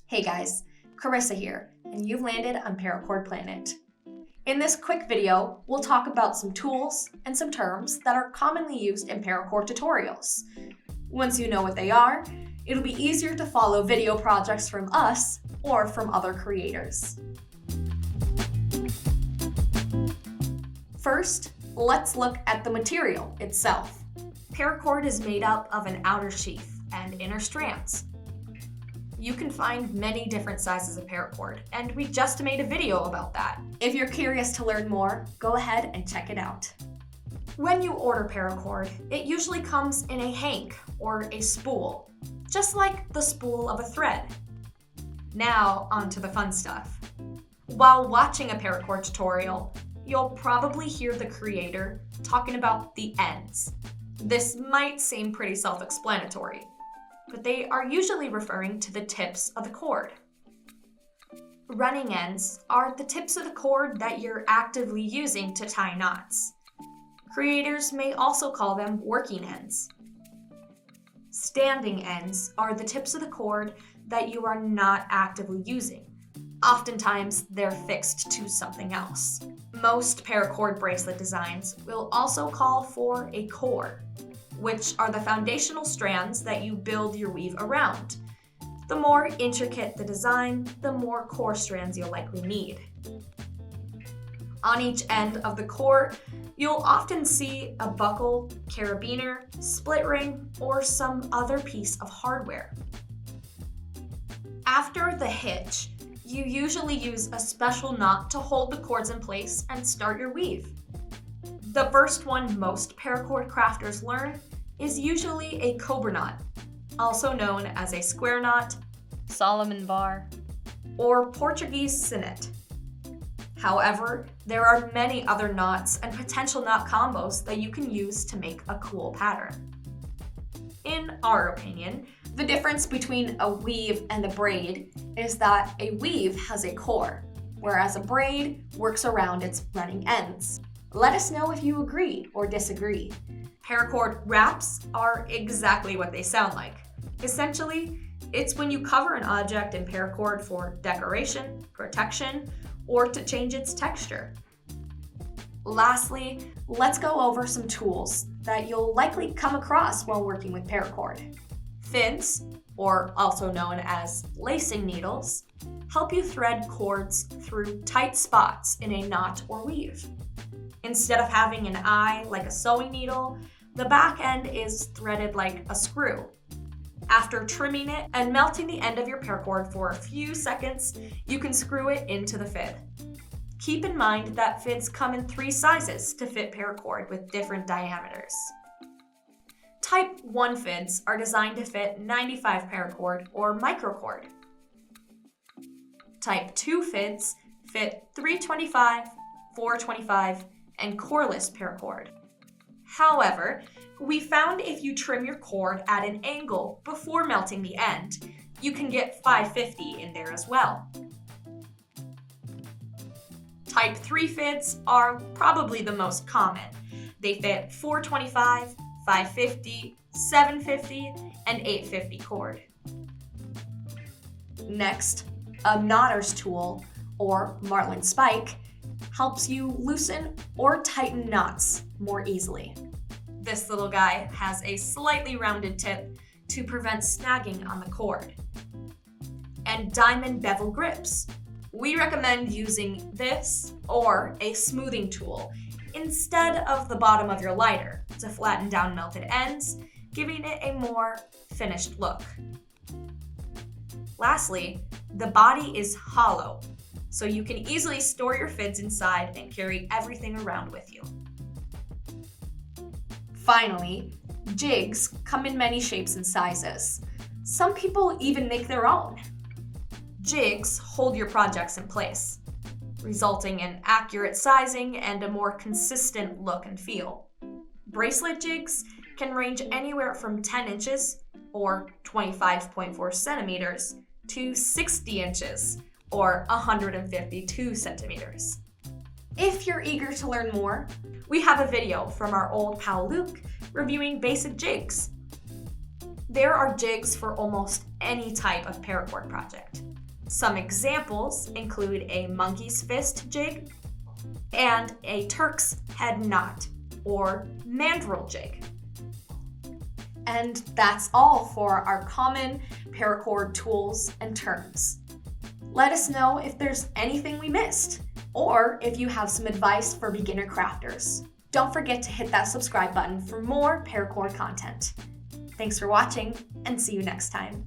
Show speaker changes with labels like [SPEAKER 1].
[SPEAKER 1] Hey guys, Carissa here, and you've landed on Paracord Planet. In this quick video, we'll talk about some tools and some terms that are commonly used in Paracord tutorials. Once you know what they are, it'll be easier to follow video projects from us or from other creators. First, let's look at the material itself. Paracord is made up of an outer sheath and inner strands. You can find many different sizes of paracord, and we just made a video about that. If you're curious to learn more, go ahead and check it out. When you order paracord, it usually comes in a hank or a spool, just like the spool of a thread. Now, onto the fun stuff. While watching a paracord tutorial, you'll probably hear the creator talking about the ends. This might seem pretty self-explanatory, but they are usually referring to the tips of the cord. Running ends are the tips of the cord that you're actively using to tie knots. Creators may also call them working ends. Standing ends are the tips of the cord that you are not actively using. Oftentimes, they're fixed to something else. Most paracord bracelet designs will also call for a core, which are the foundational strands that you build your weave around. The more intricate the design, the more core strands you'll likely need. On each end of the core, you'll often see a buckle, carabiner, split ring, or some other piece of hardware. After the hitch, you usually use a special knot to hold the cords in place and start your weave. The first one most paracord crafters learn is usually a cobra knot, also known as a square knot, Solomon bar, or Portuguese sinnet. However, there are many other knots and potential knot combos that you can use to make a cool pattern. In our opinion, the difference between a weave and a braid is that a weave has a core, whereas a braid works around its running ends. Let us know if you agree or disagree. Paracord wraps are exactly what they sound like. Essentially, it's when you cover an object in paracord for decoration, protection, or to change its texture. Lastly, let's go over some tools that you'll likely come across while working with paracord. Fins, or also known as lacing needles, help you thread cords through tight spots in a knot or weave. Instead of having an eye like a sewing needle, the back end is threaded like a screw. After trimming it and melting the end of your paracord for a few seconds, you can screw it into the fid. Keep in mind that fids come in 3 sizes to fit paracord with different diameters. Type 1 fids are designed to fit 95 paracord or microcord. Type 2 fids fit 325, 425, and coreless paracord. However, we found if you trim your cord at an angle before melting the end, you can get 550 in there as well. Type 3 fids are probably the most common. They fit 425, 550, 750, and 850 cord. Next, a knotter's tool, or marlin spike, helps you loosen or tighten knots more easily. This little guy has a slightly rounded tip to prevent snagging on the cord. And diamond bevel grips. We recommend using this or a smoothing tool instead of the bottom of your lighter to flatten down melted ends, giving it a more finished look. Lastly, the body is hollow, so you can easily store your fids inside and carry everything around with you. Finally, jigs come in many shapes and sizes. Some people even make their own. Jigs hold your projects in place, resulting in accurate sizing and a more consistent look and feel. Bracelet jigs can range anywhere from 10 inches, or 25.4 centimeters, to 60 inches, or 152 centimeters. If you're eager to learn more, we have a video from our old pal Luke reviewing basic jigs. There are jigs for almost any type of paracord project. Some examples include a monkey's fist jig and a Turk's head knot or mandrel jig. And that's all for our common paracord tools and terms. Let us know if there's anything we missed, or if you have some advice for beginner crafters. Don't forget to hit that subscribe button for more paracord content. Thanks for watching, and see you next time.